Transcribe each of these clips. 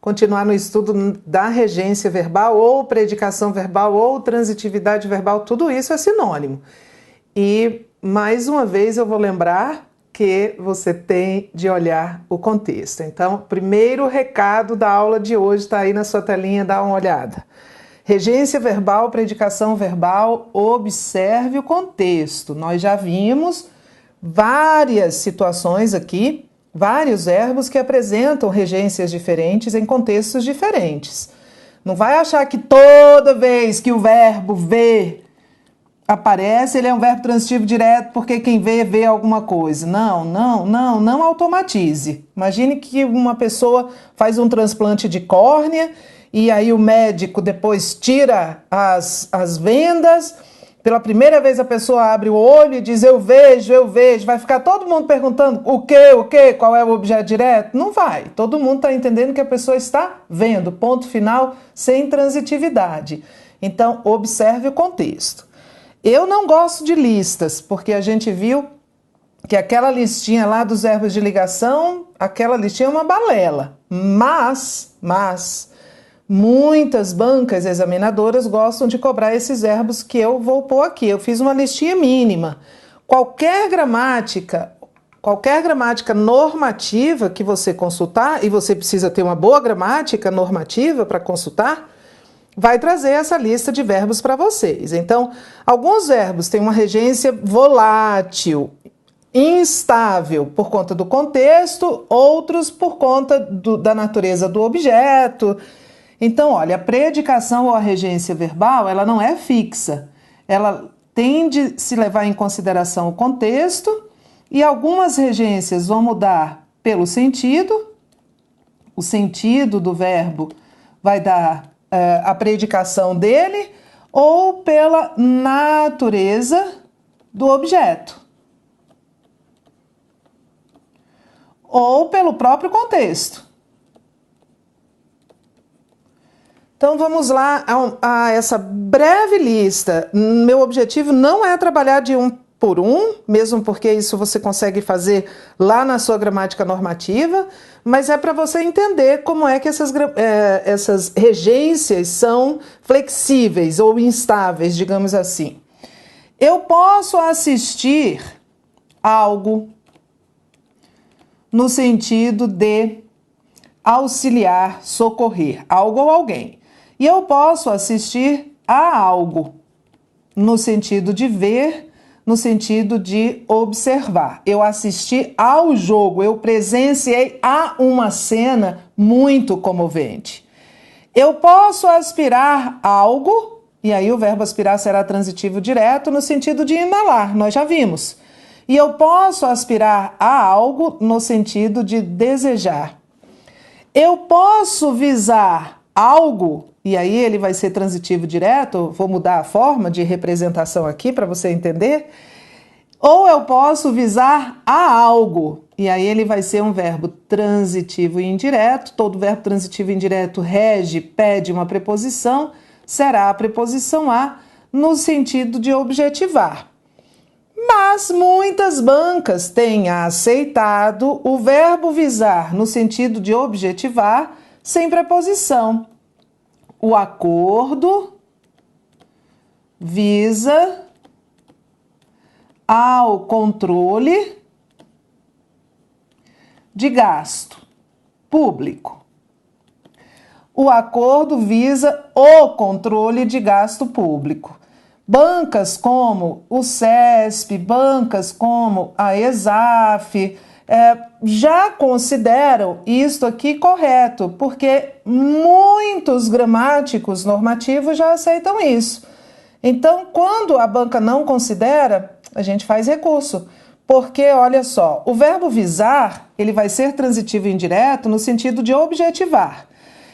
continuar no estudo da regência verbal, ou predicação verbal, ou transitividade verbal, tudo isso é sinônimo. E, mais uma vez, eu vou lembrar que você tem de olhar o contexto. Então, primeiro recado da aula de hoje está aí na sua telinha, dá uma olhada. Regência verbal, predicação verbal, observe o contexto. Nós já vimos várias situações aqui, vários verbos que apresentam regências diferentes em contextos diferentes. Não vai achar que toda vez que o verbo ver aparece, ele é um verbo transitivo direto porque quem vê alguma coisa. Não automatize. Imagine que uma pessoa faz um transplante de córnea e aí o médico depois tira as vendas. Pela primeira vez a pessoa abre o olho e diz eu vejo. Vai ficar todo mundo perguntando o quê, qual é o objeto direto? Não vai. Todo mundo está entendendo que a pessoa está vendo. Ponto final, sem transitividade. Então, observe o contexto. Eu não gosto de listas, porque a gente viu que aquela listinha lá dos verbos de ligação, aquela listinha é uma balela. Mas muitas bancas examinadoras gostam de cobrar esses verbos que eu vou pôr aqui. Eu fiz uma listinha mínima. Qualquer gramática normativa que você consultar, e você precisa ter uma boa gramática normativa para consultar, vai trazer essa lista de verbos para vocês. Então, alguns verbos têm uma regência volátil, instável por conta do contexto, outros por conta da natureza do objeto. Então, olha, a predicação ou a regência verbal, ela não é fixa. Ela tem de se levar em consideração o contexto e algumas regências vão mudar pelo sentido. O sentido do verbo vai dar a predicação dele ou pela natureza do objeto. Ou pelo próprio contexto. Então vamos lá a essa breve lista. Meu objetivo não é trabalhar de um por um, mesmo porque isso você consegue fazer lá na sua gramática normativa, mas é para você entender como é que essas regências são flexíveis ou instáveis, digamos assim. Eu posso assistir algo no sentido de auxiliar, socorrer, algo ou alguém. E eu posso assistir a algo, no sentido de ver, no sentido de observar. Eu assisti ao jogo, eu presenciei a uma cena muito comovente. Eu posso aspirar algo, e aí o verbo aspirar será transitivo direto, no sentido de inalar, nós já vimos. E eu posso aspirar a algo no sentido de desejar. Eu posso visar algo, e aí ele vai ser transitivo direto, vou mudar a forma de representação aqui para você entender. Ou eu posso visar a algo, e aí ele vai ser um verbo transitivo e indireto. Todo verbo transitivo e indireto rege, pede uma preposição, será a preposição a no sentido de objetivar. Mas muitas bancas têm aceitado o verbo visar no sentido de objetivar sem preposição. O acordo visa ao controle de gasto público. O acordo visa o controle de gasto público. Bancas como o CESP, bancas como a ESAF, já consideram isto aqui correto, porque muitos gramáticos normativos já aceitam isso. Então, quando a banca não considera, a gente faz recurso. Porque, olha só, o verbo visar, ele vai ser transitivo indireto no sentido de objetivar.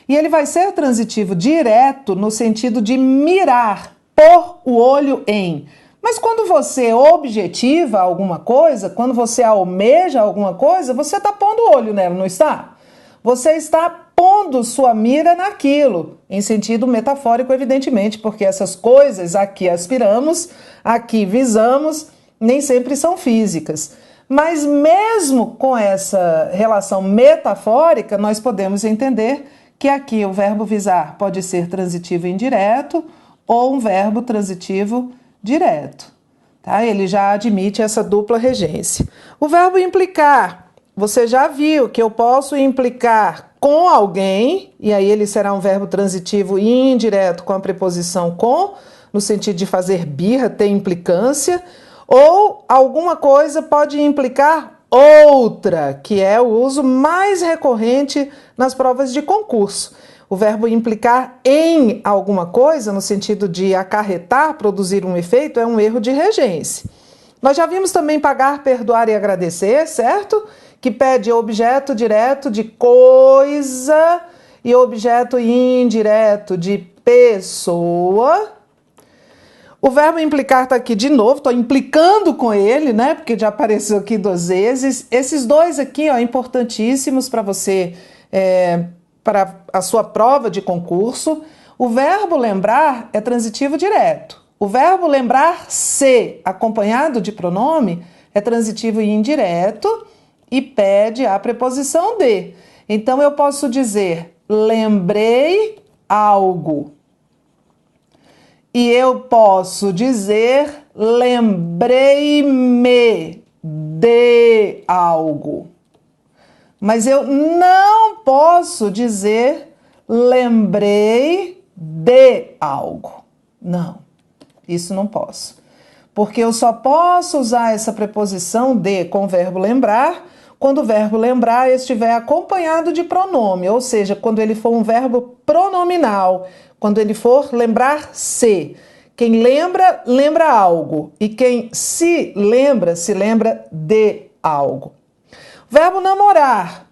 E ele vai ser transitivo direto no sentido de mirar, pôr o olho em. Mas quando você objetiva alguma coisa, quando você almeja alguma coisa, você está pondo o olho nela, não está? Você está pondo sua mira naquilo, em sentido metafórico, evidentemente, porque essas coisas aqui aspiramos, aqui visamos, nem sempre são físicas. Mas mesmo com essa relação metafórica, nós podemos entender que aqui o verbo visar pode ser transitivo indireto ou um verbo transitivo direto. Tá? Ele já admite essa dupla regência. O verbo implicar, você já viu que eu posso implicar com alguém, e aí ele será um verbo transitivo indireto com a preposição com, no sentido de fazer birra, ter implicância, ou alguma coisa pode implicar outra, que é o uso mais recorrente nas provas de concurso. O verbo implicar em alguma coisa, no sentido de acarretar, produzir um efeito, é um erro de regência. Nós já vimos também pagar, perdoar e agradecer, certo? Que pede objeto direto de coisa e objeto indireto de pessoa. O verbo implicar está aqui de novo, estou implicando com ele, né? Porque já apareceu aqui 2 vezes. Esses dois aqui, ó, importantíssimos para você, para a sua prova de concurso. O verbo lembrar é transitivo direto. O verbo lembrar-se, acompanhado de pronome, é transitivo indireto e pede a preposição de. Então eu posso dizer lembrei algo. E eu posso dizer lembrei-me de algo. Mas eu não posso dizer lembrei de algo. Não, isso não posso. Porque eu só posso usar essa preposição de com o verbo lembrar quando o verbo lembrar estiver acompanhado de pronome, ou seja, quando ele for um verbo pronominal, quando ele for lembrar-se. Quem lembra, lembra algo. E quem se lembra de algo. Verbo namorar.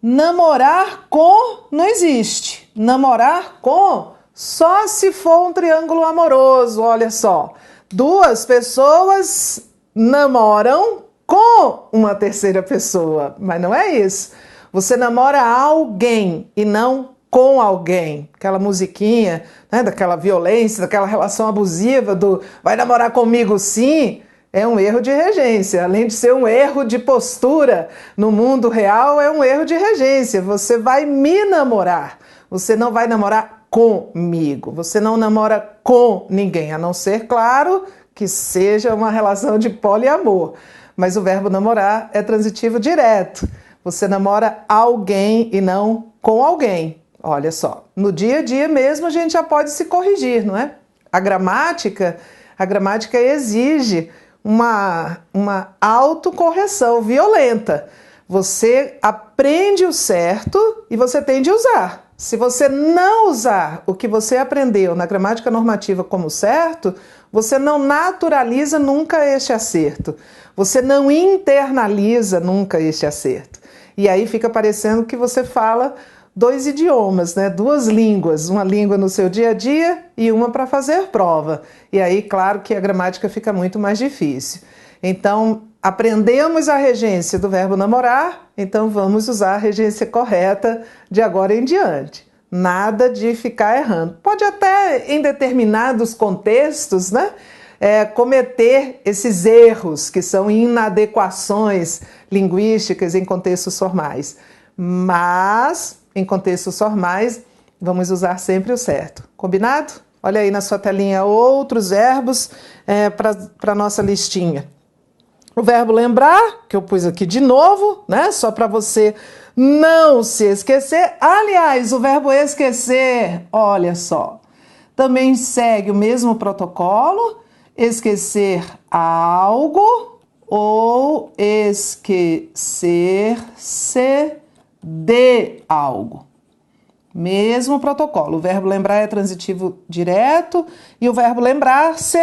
Namorar com não existe. Namorar com só se for um triângulo amoroso, olha só. 2 pessoas namoram com uma terceira pessoa, mas não é isso. Você namora alguém e não com alguém. Aquela musiquinha, né, daquela violência, daquela relação abusiva do vai namorar comigo sim, é um erro de regência. Além de ser um erro de postura no mundo real, é um erro de regência. Você vai me namorar, você não vai namorar comigo, você não namora com ninguém, a não ser, claro, que seja uma relação de poliamor. Mas o verbo namorar é transitivo direto. Você namora alguém e não com alguém. Olha só, no dia a dia mesmo a gente já pode se corrigir, não é? A gramática exige uma autocorreção violenta. Você aprende o certo e você tem de usar. Se você não usar o que você aprendeu na gramática normativa como certo, você não naturaliza nunca este acerto. Você não internaliza nunca este acerto. E aí fica parecendo que você fala 2 idiomas, né? 2 línguas. Uma língua no seu dia a dia e uma para fazer prova. E aí, claro que a gramática fica muito mais difícil. Então, aprendemos a regência do verbo namorar, então vamos usar a regência correta de agora em diante. Nada de ficar errando. Pode até, em determinados contextos, né, cometer esses erros, que são inadequações linguísticas em contextos formais. Mas, em contextos formais, vamos usar sempre o certo. Combinado? Olha aí na sua telinha outros verbos para a nossa listinha. O verbo lembrar, que eu pus aqui de novo, né? Só para você não se esquecer. Aliás, o verbo esquecer, olha só, também segue o mesmo protocolo. Esquecer algo ou esquecer-se de algo. Mesmo protocolo. O verbo lembrar é transitivo direto e o verbo lembrar-se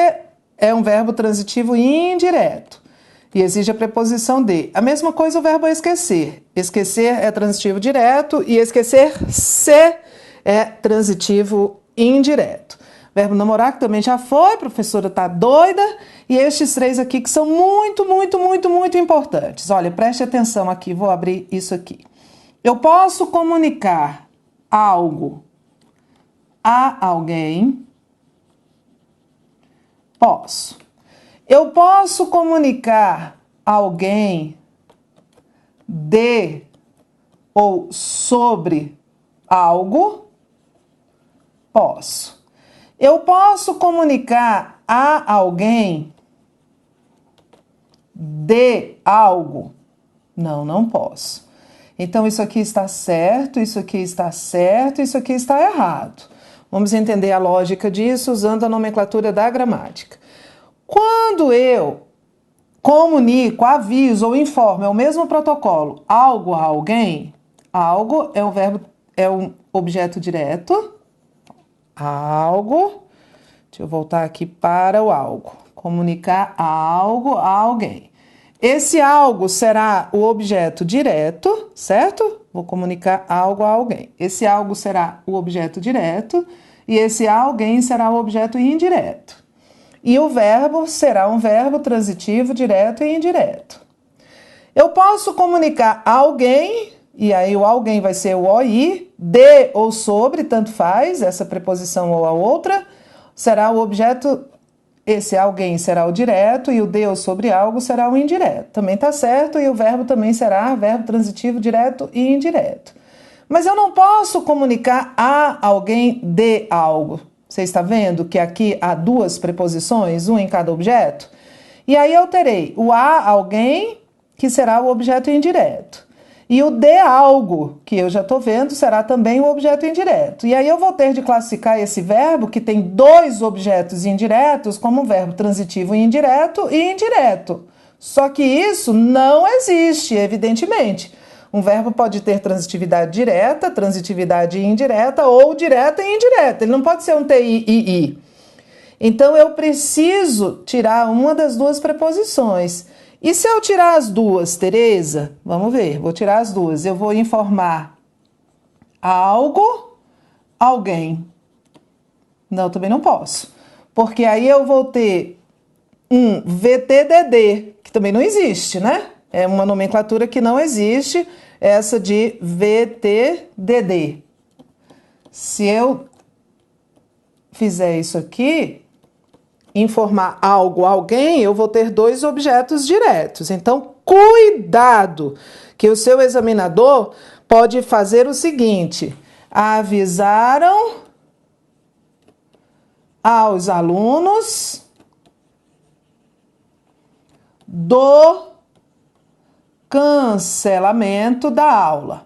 é um verbo transitivo indireto. E exige a preposição de. A mesma coisa o verbo esquecer. Esquecer é transitivo direto e esquecer-se é transitivo indireto. Verbo namorar, que também já foi, professora tá doida. E estes 3 aqui que são muito, muito, muito, muito importantes. Olha, preste atenção aqui, vou abrir isso aqui. Eu posso comunicar algo a alguém. Posso. Eu posso comunicar a alguém de ou sobre algo, posso. Eu posso comunicar a alguém de algo? Não, não posso. Então, isso aqui está certo, isso aqui está certo, isso aqui está errado. Vamos entender a lógica disso usando a nomenclatura da gramática. Quando eu comunico, aviso ou informo, é o mesmo protocolo, algo a alguém, algo é um verbo, é um objeto direto, algo, deixa eu voltar aqui para o algo, comunicar algo a alguém. Esse algo será o objeto direto, certo? Vou comunicar algo a alguém. Esse algo será o objeto direto e esse alguém será o objeto indireto. E o verbo será um verbo transitivo direto e indireto. Eu posso comunicar a alguém, e aí o alguém vai ser o OI, de ou sobre, tanto faz, essa preposição ou a outra, será o objeto. Esse alguém será o direto e o de ou sobre algo será o indireto. Também está certo e o verbo também será verbo transitivo direto e indireto. Mas eu não posso comunicar a alguém de algo. Você está vendo que aqui há duas preposições, uma em cada objeto? E aí eu terei o a alguém, que será o objeto indireto. E o de algo, que eu já estou vendo, será também o objeto indireto. E aí eu vou ter de classificar esse verbo, que tem dois objetos indiretos, como um verbo transitivo indireto e indireto. Só que isso não existe, evidentemente. Um verbo pode ter transitividade direta, transitividade indireta ou direta e indireta. Ele não pode ser um TI. Então eu preciso tirar uma das duas preposições. E se eu tirar as duas, Tereza? Vamos ver, vou tirar as duas. Eu vou informar algo, alguém. Não, também não posso. Porque aí eu vou ter um VTDD, que também não existe, né? É uma nomenclatura que não existe, essa de VTDD. Se eu fizer isso aqui, informar algo, alguém, eu vou ter dois objetos diretos. Então, cuidado, que o seu examinador pode fazer o seguinte: avisaram aos alunos do cancelamento da aula.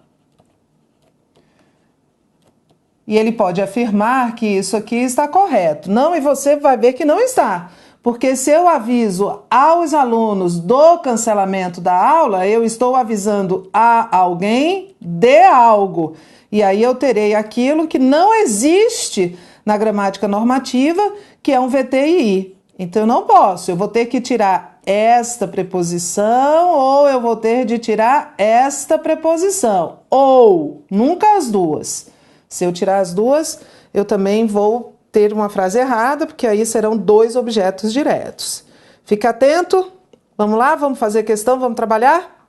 E ele pode afirmar que isso aqui está correto. Não, e você vai ver que não está. Porque se eu aviso aos alunos do cancelamento da aula, eu estou avisando a alguém de algo. E aí eu terei aquilo que não existe na gramática normativa, que é um VTI. Então eu não posso, eu vou ter que tirar esta preposição ou eu vou ter de tirar esta preposição. Ou, nunca as duas. Se eu tirar as duas, eu também vou ter uma frase errada, porque aí serão dois objetos diretos. Fica atento. Vamos lá, vamos fazer questão, vamos trabalhar?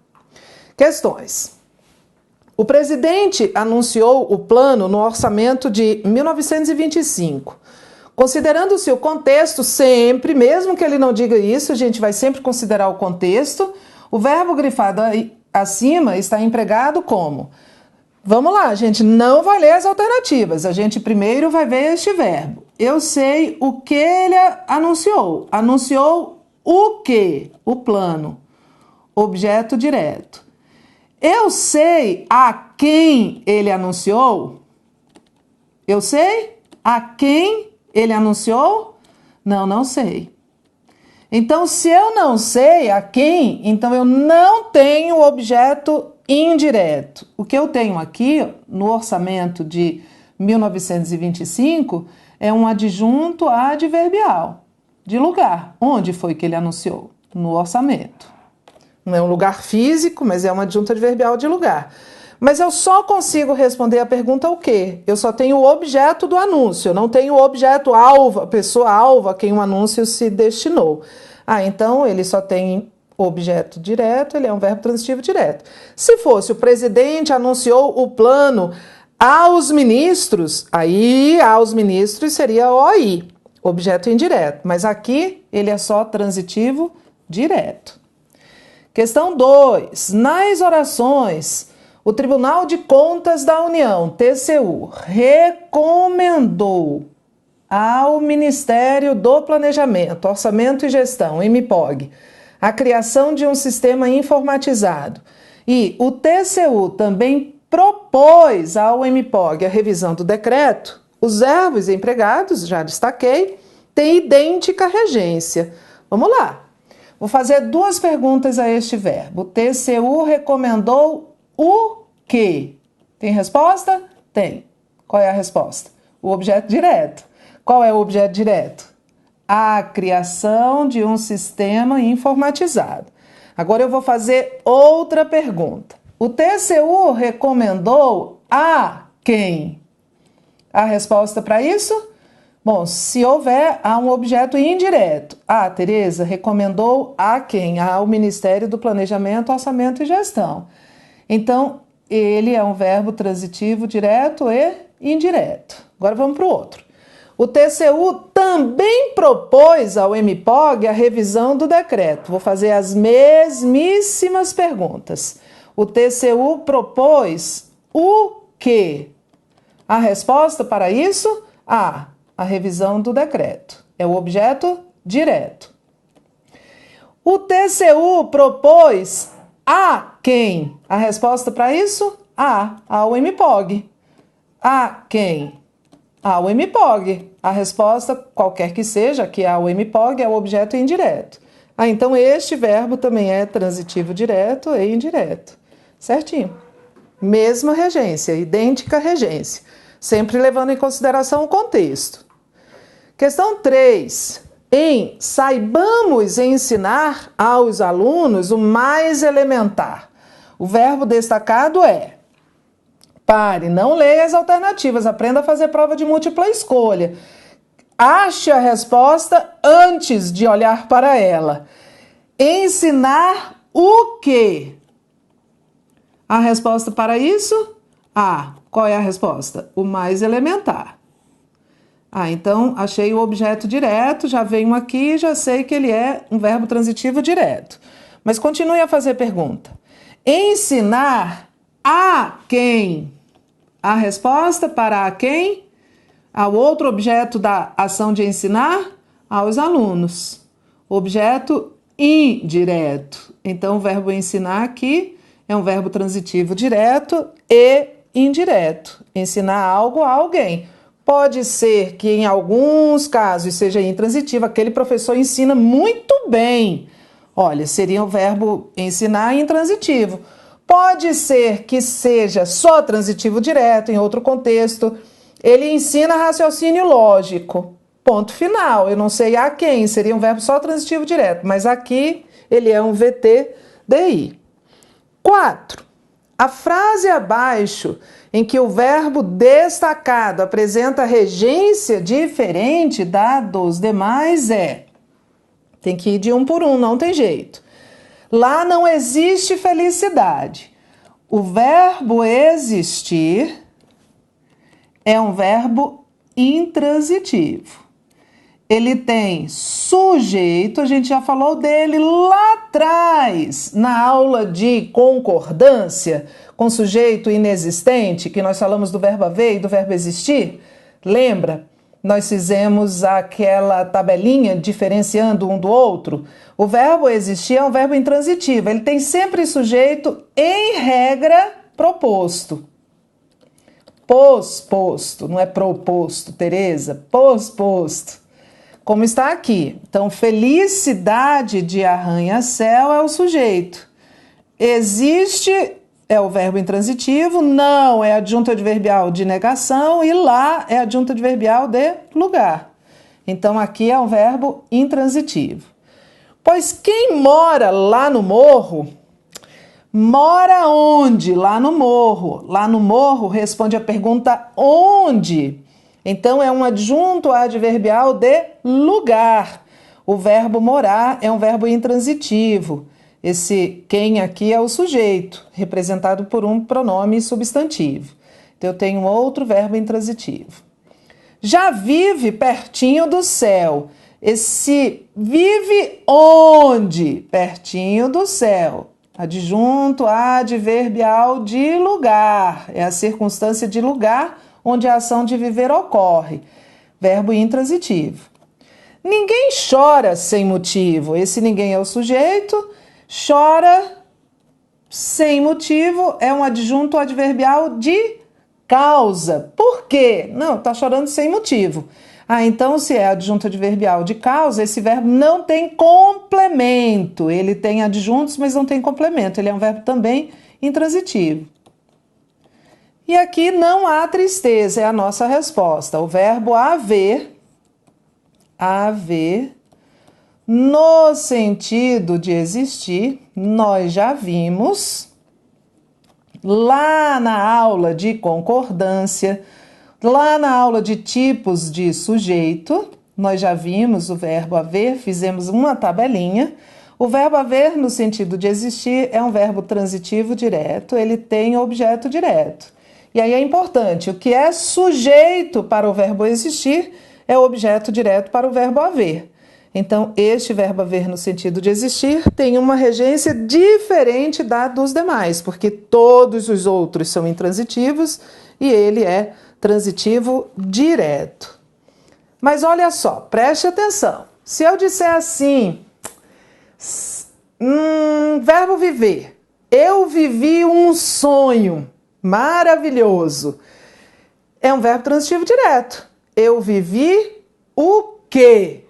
Questões. O presidente anunciou o plano no orçamento de 1925. Considerando-se o contexto sempre, mesmo que ele não diga isso, a gente vai sempre considerar o contexto, o verbo grifado acima está empregado como... Vamos lá, a gente não vai ler as alternativas, a gente primeiro vai ver este verbo. Eu sei o que ele anunciou. Anunciou o quê? O plano. Objeto direto. Eu sei a quem ele anunciou? Eu sei a quem ele anunciou? Não, não sei. Então, se eu não sei a quem, então eu não tenho objeto indireto. O que eu tenho aqui no orçamento de 1925 é um adjunto adverbial de lugar. Onde foi que ele anunciou? No orçamento. Não é um lugar físico, mas é um adjunto adverbial de lugar. Mas eu só consigo responder a pergunta o quê? Eu só tenho o objeto do anúncio, eu não tenho o objeto alvo, a pessoa alvo a quem o anúncio se destinou. Ah, então ele só tem objeto direto, ele é um verbo transitivo direto. Se fosse o presidente anunciou o plano aos ministros, aí aos ministros seria OI, objeto indireto. Mas aqui ele é só transitivo direto. Questão 2. Nas orações, O Tribunal de Contas da União, TCU, recomendou ao Ministério do Planejamento, Orçamento e Gestão, MPOG, a criação de um sistema informatizado. E o TCU também propôs ao MPOG a revisão do decreto. Os verbos empregados, já destaquei, têm idêntica regência. Vamos lá. Vou fazer duas perguntas a este verbo. O TCU recomendou o quê? Tem resposta? Tem. Qual é a resposta? O objeto direto. Qual é o objeto direto? A criação de um sistema informatizado. Agora eu vou fazer outra pergunta. O TCU recomendou a quem? A resposta para isso? Bom, se houver, há um objeto indireto. A Tereza recomendou a quem? Ao Ministério do Planejamento, Orçamento e Gestão. Então, ele é um verbo transitivo direto e indireto. Agora vamos para o outro. O TCU também propôs ao MPOG a revisão do decreto. Vou fazer as mesmíssimas perguntas. O TCU propôs o quê? A resposta para isso? A revisão do decreto. É o objeto direto. O TCU propôs a quem? A resposta para isso? Ao MPOG. A quem? Ao MPOG. A resposta, qualquer que seja, que ao MPOG é o objeto indireto. Então este verbo também é transitivo direto e indireto. Certinho. Mesma regência, idêntica regência. Sempre levando em consideração o contexto. Questão 3. Saibamos ensinar aos alunos o mais elementar. O verbo destacado é: pare, não leia as alternativas, aprenda a fazer prova de múltipla escolha. Ache a resposta antes de olhar para ela. Ensinar o quê? A resposta para isso? Qual é a resposta? O mais elementar. Então, achei o objeto direto, já venho aqui, já sei que ele é um verbo transitivo direto. Mas continue a fazer pergunta. Ensinar a quem? A resposta para a quem? Ao outro objeto da ação de ensinar? Aos alunos. Objeto indireto. Então, o verbo ensinar aqui é um verbo transitivo direto e indireto. Ensinar algo a alguém. Pode ser que em alguns casos seja intransitivo, aquele professor ensina muito bem. Olha, seria o verbo ensinar intransitivo. Pode ser que seja só transitivo direto, em outro contexto. Ele ensina raciocínio lógico. Ponto final. Eu não sei a quem, seria um verbo só transitivo direto, mas aqui ele é um VT-DI. 4. A frase abaixo, em que o verbo destacado apresenta regência diferente da dos demais, tem que ir de um por um, não tem jeito. Lá não existe felicidade. O verbo existir é um verbo intransitivo. Ele tem sujeito, a gente já falou dele lá atrás, na aula de concordância, com sujeito inexistente, que nós falamos do verbo haver e do verbo existir. Lembra? Nós fizemos aquela tabelinha diferenciando um do outro. O verbo existir é um verbo intransitivo, ele tem sempre sujeito, em regra, proposto. Posposto, não é proposto, Tereza, posposto. Como está aqui. Então, felicidade de arranha-céu é o sujeito. Existe é o verbo intransitivo, não é adjunto adverbial de negação e lá é adjunto adverbial de lugar. Então, aqui é um verbo intransitivo. Pois quem mora lá no morro, mora onde? Lá no morro. Lá no morro responde a pergunta onde? Então, é um adjunto adverbial de lugar. O verbo morar é um verbo intransitivo. Esse quem aqui é o sujeito, representado por um pronome substantivo. Então, eu tenho outro verbo intransitivo. Já vive pertinho do céu. Esse vive onde? Pertinho do céu. Adjunto adverbial de lugar. É a circunstância de lugar onde a ação de viver ocorre. Verbo intransitivo. Ninguém chora sem motivo. Esse ninguém é o sujeito. Chora sem motivo é um adjunto adverbial de causa. Por quê? Não, está chorando sem motivo. Então, se é adjunto adverbial de causa, esse verbo não tem complemento. Ele tem adjuntos, mas não tem complemento. Ele é um verbo também intransitivo. E aqui não há tristeza, é a nossa resposta. O verbo haver, no sentido de existir, nós já vimos lá na aula de concordância, lá na aula de tipos de sujeito, nós já vimos o verbo haver, fizemos uma tabelinha. O verbo haver, no sentido de existir, é um verbo transitivo direto, ele tem objeto direto. E aí é importante, o que é sujeito para o verbo existir é o objeto direto para o verbo haver. Então, este verbo haver no sentido de existir tem uma regência diferente da dos demais, porque todos os outros são intransitivos e ele é transitivo direto. Mas olha só, preste atenção. Se eu disser assim, verbo viver, eu vivi um sonho maravilhoso, é um verbo transitivo direto. Eu vivi o quê?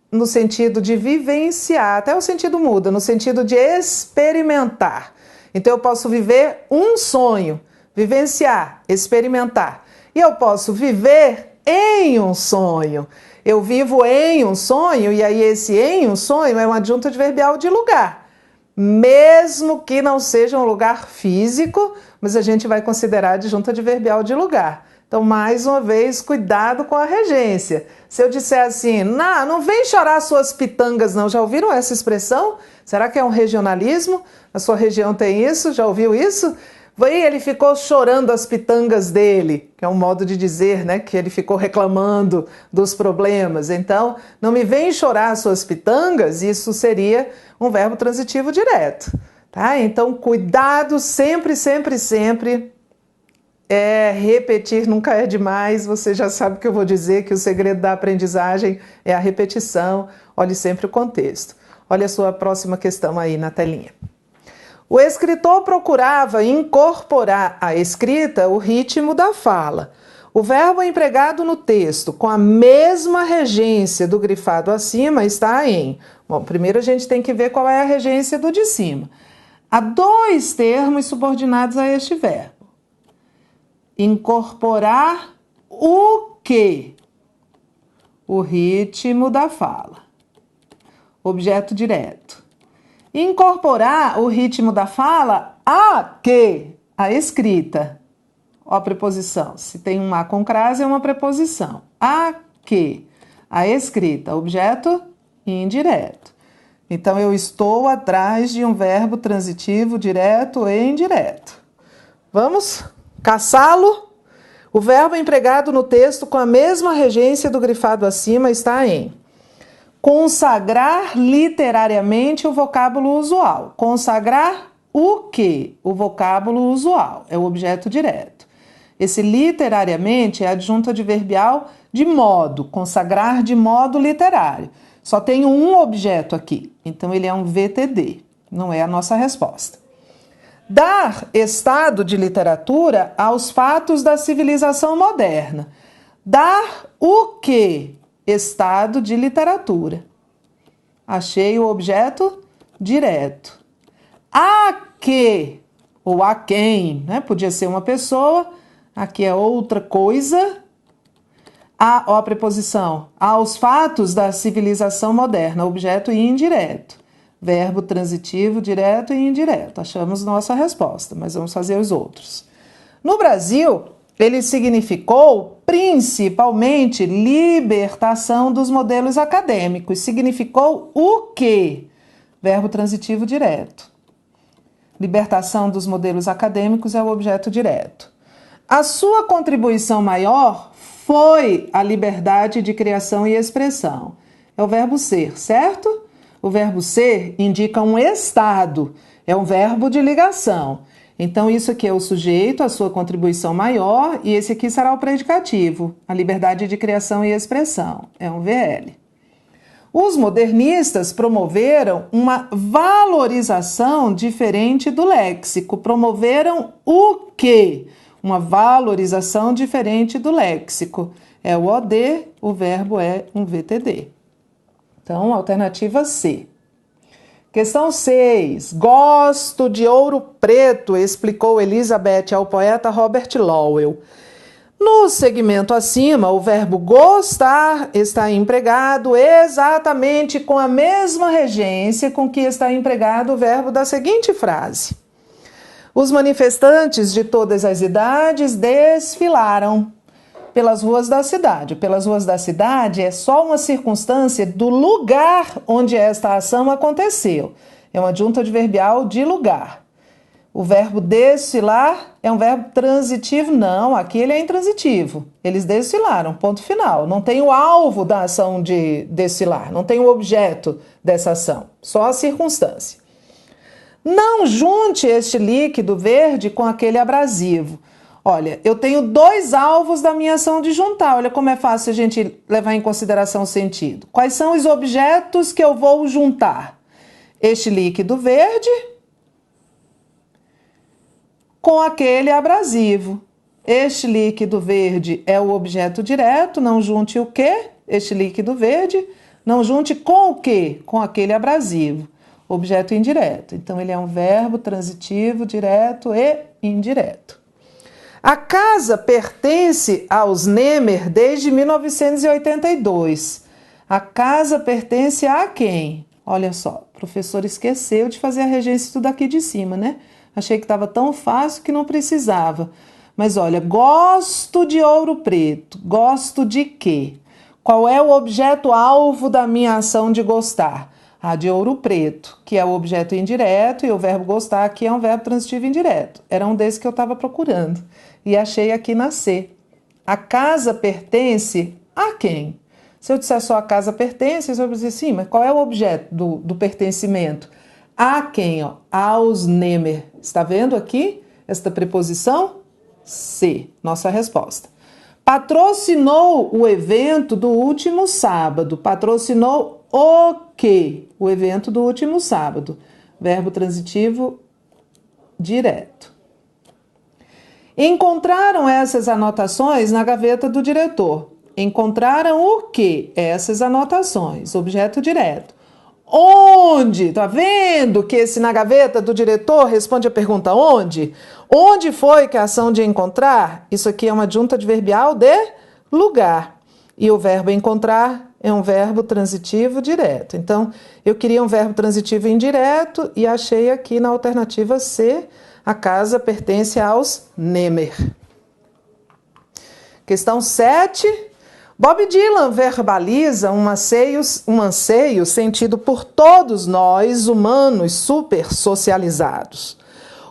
No sentido de vivenciar, até o sentido muda, no sentido de experimentar. Então eu posso viver um sonho, vivenciar, experimentar. E eu posso viver em um sonho. Eu vivo em um sonho, e aí esse em um sonho é um adjunto adverbial de lugar. Mesmo que não seja um lugar físico, mas a gente vai considerar adjunto adverbial de lugar. Então, mais uma vez, cuidado com a regência. Se eu disser assim, não vem chorar suas pitangas não, já ouviram essa expressão? Será que é um regionalismo? A sua região tem isso? Já ouviu isso? E ele ficou chorando as pitangas dele, que é um modo de dizer, né, que ele ficou reclamando dos problemas. Então, não me vem chorar suas pitangas, isso seria um verbo transitivo direto. Tá? Então, cuidado sempre, sempre, sempre. Repetir nunca é demais, você já sabe o que eu vou dizer, que o segredo da aprendizagem é a repetição. Olhe sempre o contexto. Olha a sua próxima questão aí na telinha. O escritor procurava incorporar à escrita o ritmo da fala. O verbo empregado no texto com a mesma regência do grifado acima está em... Bom, primeiro a gente tem que ver qual é a regência do de cima. Há dois termos subordinados a este verbo. Incorporar o quê? O ritmo da fala. Objeto direto. Incorporar o ritmo da fala a quê? A escrita. Ó a preposição. Se tem um a com crase, é uma preposição. A quê? A escrita. Objeto indireto. Então, eu estou atrás de um verbo transitivo direto e indireto. Vamos caçá-lo? O verbo empregado no texto com a mesma regência do grifado acima está em consagrar literariamente o vocábulo usual. Consagrar o quê? O vocábulo usual. É o objeto direto. Esse literariamente é adjunto adverbial de modo. Consagrar de modo literário. Só tem um objeto aqui. Então, ele é um VTD. Não é a nossa resposta. Dar estado de literatura aos fatos da civilização moderna. Dar o quê? Estado de literatura. Achei o objeto direto. A que ou a quem, né? Podia ser uma pessoa, aqui é outra coisa. A preposição, aos fatos da civilização moderna, objeto indireto. Verbo transitivo, direto e indireto. Achamos nossa resposta, mas vamos fazer os outros. No Brasil, ele significou principalmente libertação dos modelos acadêmicos. Significou o quê? Verbo transitivo direto. Libertação dos modelos acadêmicos é o objeto direto. A sua contribuição maior foi a liberdade de criação e expressão. É o verbo ser, certo? O verbo ser indica um estado, é um verbo de ligação. Então, isso aqui é o sujeito, a sua contribuição maior, e esse aqui será o predicativo, a liberdade de criação e expressão, é um VL. Os modernistas promoveram uma valorização diferente do léxico. Promoveram o quê? Uma valorização diferente do léxico. É o OD, o verbo é um VTD. Então, alternativa C. Questão 6. Gosto de ouro preto, explicou Elizabeth ao poeta Robert Lowell. No segmento acima, o verbo gostar está empregado exatamente com a mesma regência com que está empregado o verbo da seguinte frase. Os manifestantes de todas as idades desfilaram pelas ruas da cidade. Pelas ruas da cidade é só uma circunstância do lugar onde esta ação aconteceu. É uma adjunta adverbial de lugar. O verbo desfilar é um verbo transitivo? Não, aqui ele é intransitivo. Eles desfilaram, ponto final. Não tem o alvo da ação de desfilar, não tem o objeto dessa ação, só a circunstância. Não junte este líquido verde com aquele abrasivo. Olha, eu tenho dois alvos da minha ação de juntar. Olha como é fácil a gente levar em consideração o sentido. Quais são os objetos que eu vou juntar? Este líquido verde com aquele abrasivo. Este líquido verde é o objeto direto, não junte o quê? Este líquido verde, não junte com o quê? Com aquele abrasivo. Objeto indireto. Então, ele é um verbo transitivo, direto e indireto. A casa pertence aos Nemer desde 1982. A casa pertence a quem? Olha só, o professor esqueceu de fazer a regência tudo aqui de cima, né? Achei que estava tão fácil que não precisava. Mas olha, gosto de ouro preto. Gosto de quê? Qual é o objeto-alvo da minha ação de gostar? A de ouro preto, que é o objeto indireto, e o verbo gostar aqui é um verbo transitivo indireto. Era um desses que eu estava procurando. E achei aqui na C. A casa pertence a quem? Se eu disser só a casa pertence, você vai dizer sim, mas qual é o objeto do pertencimento? A quem? Ó? Aos Nemer. Está vendo aqui esta preposição? C, nossa resposta. Patrocinou o evento do último sábado. Patrocinou o quê? O evento do último sábado. Verbo transitivo direto. Encontraram essas anotações na gaveta do diretor. Encontraram o quê? Essas anotações. Objeto direto. Onde? Tá vendo que esse na gaveta do diretor responde a pergunta onde? Onde foi que a ação de encontrar? Isso aqui é uma adjunta adverbial de lugar. E o verbo encontrar é um verbo transitivo direto. Então, eu queria um verbo transitivo indireto e achei aqui na alternativa C, a casa pertence aos Nemer. Questão 7. Bob Dylan verbaliza um anseio sentido por todos nós, humanos super socializados.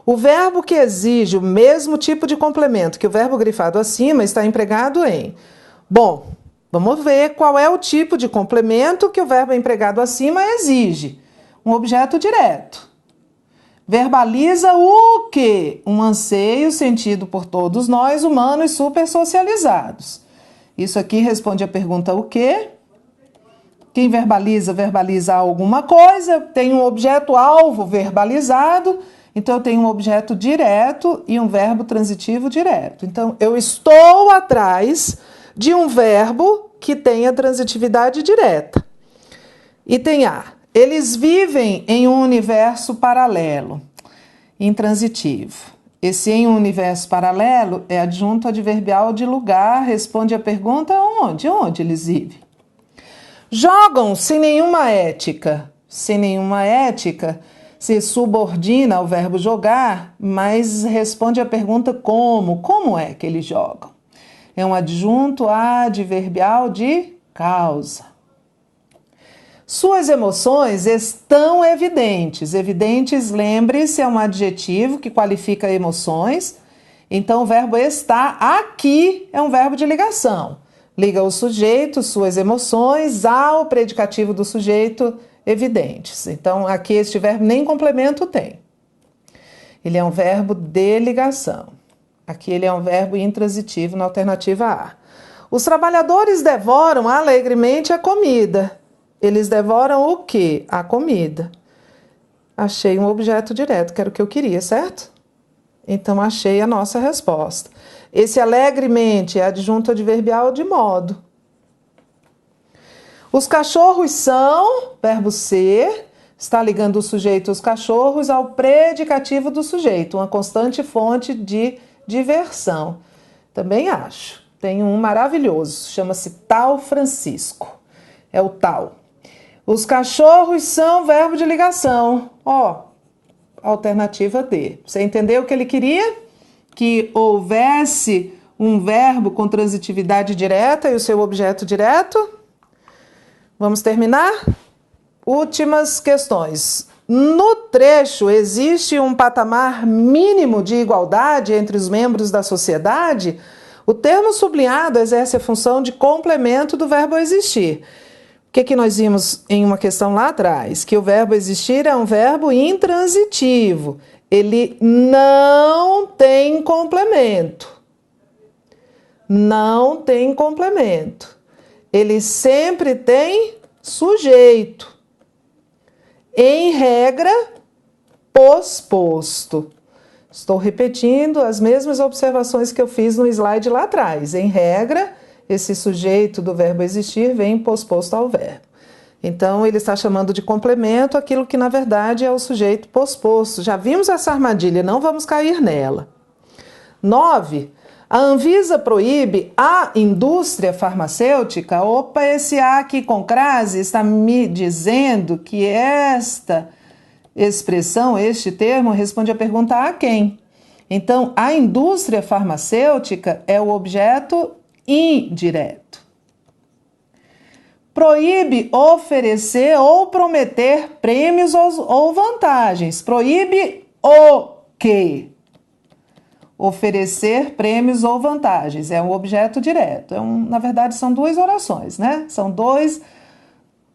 O verbo que exige o mesmo tipo de complemento que o verbo grifado acima está empregado em... Bom, vamos ver qual é o tipo de complemento que o verbo empregado acima exige. Um objeto direto. Verbaliza o quê? Um anseio sentido por todos nós, humanos super socializados. Isso aqui responde a pergunta o quê? Quem verbaliza, verbaliza alguma coisa, tem um objeto-alvo verbalizado, então eu tenho um objeto direto e um verbo transitivo direto. Então, eu estou atrás de um verbo que tenha transitividade direta. Item A. Eles vivem em um universo paralelo, intransitivo. Esse em um universo paralelo é adjunto adverbial de lugar, responde a pergunta onde? Onde eles vivem? Jogam sem nenhuma ética. Sem nenhuma ética se subordina ao verbo jogar, mas responde a pergunta como? Como é que eles jogam? É um adjunto adverbial de causa. Suas emoções estão evidentes. Evidentes, lembre-se, é um adjetivo que qualifica emoções. Então, o verbo estar aqui é um verbo de ligação. Liga o sujeito, suas emoções, ao predicativo do sujeito evidentes. Então, aqui este verbo nem complemento tem. Ele é um verbo de ligação. Aqui ele é um verbo intransitivo na alternativa A. Os trabalhadores devoram alegremente a comida. Eles devoram o quê? A comida. Achei um objeto direto, que era o que eu queria, certo? Então, achei a nossa resposta. Esse alegremente é adjunto adverbial de modo. Os cachorros são, verbo ser, está ligando o sujeito os cachorros ao predicativo do sujeito, uma constante fonte de diversão. Também acho. Tem um maravilhoso, chama-se Tal Francisco. É o tal. Os cachorros são verbo de ligação. Ó, alternativa D. Você entendeu o que ele queria? Que houvesse um verbo com transitividade direta e o seu objeto direto? Vamos terminar? Últimas questões. No trecho, existe um patamar mínimo de igualdade entre os membros da sociedade? O termo sublinhado exerce a função de complemento do verbo existir. O que nós vimos em uma questão lá atrás? Que o verbo existir é um verbo intransitivo. Ele não tem complemento. Não tem complemento. Ele sempre tem sujeito. Em regra, posposto. Estou repetindo as mesmas observações que eu fiz no slide lá atrás. Em regra, esse sujeito do verbo existir vem posposto ao verbo. Então, ele está chamando de complemento aquilo que, na verdade, é o sujeito posposto. Já vimos essa armadilha, não vamos cair nela. 9. A Anvisa proíbe a indústria farmacêutica. Opa, esse A aqui com crase está me dizendo que esta expressão, este termo, responde à pergunta a quem? Então, a indústria farmacêutica é o objeto indireto. Proíbe oferecer ou prometer prêmios ou vantagens. Proíbe o quê? Oferecer prêmios ou vantagens. É um objeto direto. Na verdade, são duas orações, né? São dois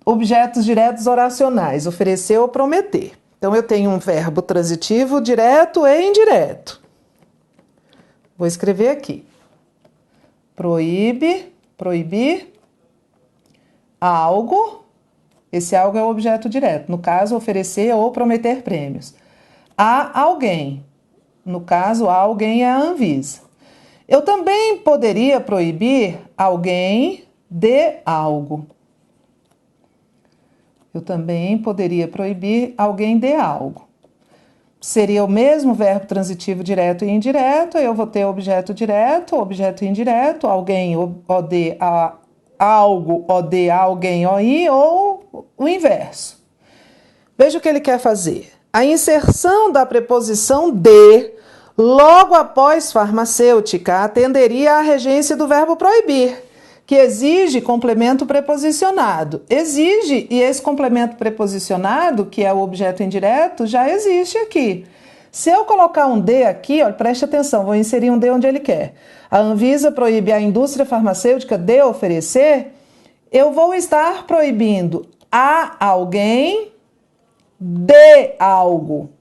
objetos diretos oracionais. Oferecer ou prometer. Então, eu tenho um verbo transitivo direto e indireto. Vou escrever aqui. Proibir algo. Esse algo é o objeto direto. No caso, oferecer ou prometer prêmios. A alguém. No caso, a alguém é a Anvisa. Eu também poderia proibir alguém de algo. Eu também poderia proibir alguém de algo. Seria o mesmo verbo transitivo direto e indireto. Eu vou ter objeto direto, objeto indireto, alguém, o de a algo, o de alguém, o i, ou o inverso. Veja o que ele quer fazer. A inserção da preposição de logo após farmacêutica atenderia à regência do verbo proibir, que exige complemento preposicionado. Exige, e esse complemento preposicionado, que é o objeto indireto, já existe aqui. Se eu colocar um de aqui, olha, preste atenção, vou inserir um de onde ele quer. A Anvisa proíbe a indústria farmacêutica de oferecer, eu vou estar proibindo a alguém de algo.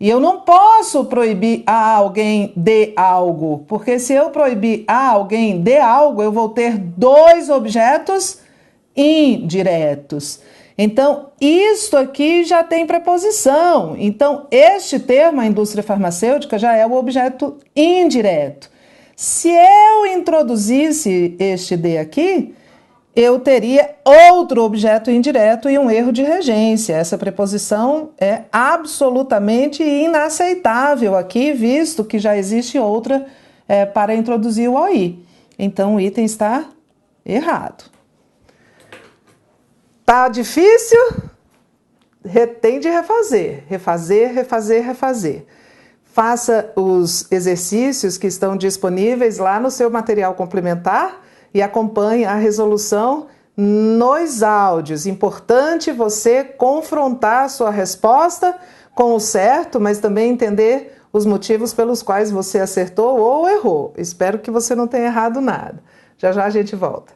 E eu não posso proibir a alguém de algo, porque se eu proibir a alguém de algo, eu vou ter dois objetos indiretos. Então, isto aqui já tem preposição. Então, este termo, a indústria farmacêutica, já é o objeto indireto. Se eu introduzisse este de aqui, eu teria outro objeto indireto e um erro de regência. Essa preposição é absolutamente inaceitável aqui, visto que já existe outra para introduzir o OI. Então, o item está errado. Tá difícil? Tem de refazer. Refazer. Faça os exercícios que estão disponíveis lá no seu material complementar e acompanhe a resolução nos áudios. Importante você confrontar a sua resposta com o certo, mas também entender os motivos pelos quais você acertou ou errou. Espero que você não tenha errado nada. Já já a gente volta.